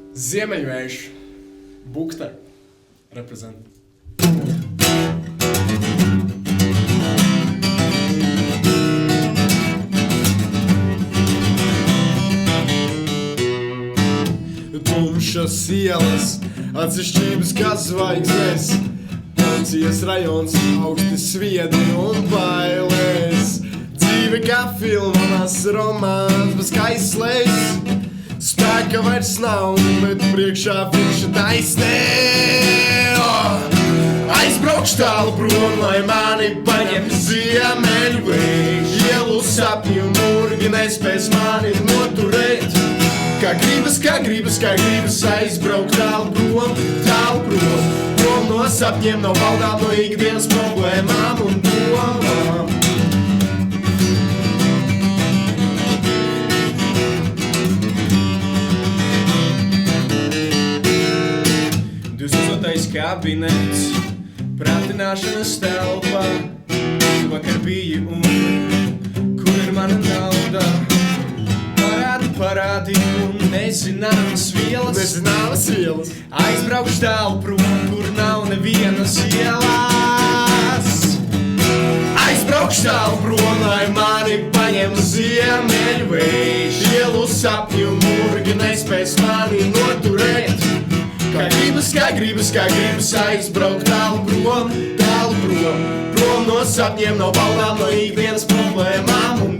Ziemeļvējš, Bukte, reprezent. Tumšas ielas, atsevišķības kā zvaigznes, Policijas rajons, augsti sviedri un bailes. Dzīve kā filmās, romāns bez kaislēs. Spēka vairs nav, bet priekšā fikša taisnē. Aizbraukšu tālu prom, lai mani paņem ziemeļvējš. Ielu sapņu murgi nespēs mani noturēt. Kā gribas aizbraukt tālu prom, prom no sapņiem, no valdām, no ikdienas problēmām un domām. 28. kabinets, prātināšanas telpa. Vakar biji un kur ir mana nauda? Parādi un nezināmas vielas. Aizbraukšu tālu prom, kur nav nevienas ielas. Aizbraukšu tālu prom, lai mani paņem ziemeļvējš. Ielu sapņu murgi nespēs mani noturēt. Kā gribas aizbraukt tālu prom, prom no sapņiem, no baudām, no ikdienas problēmām un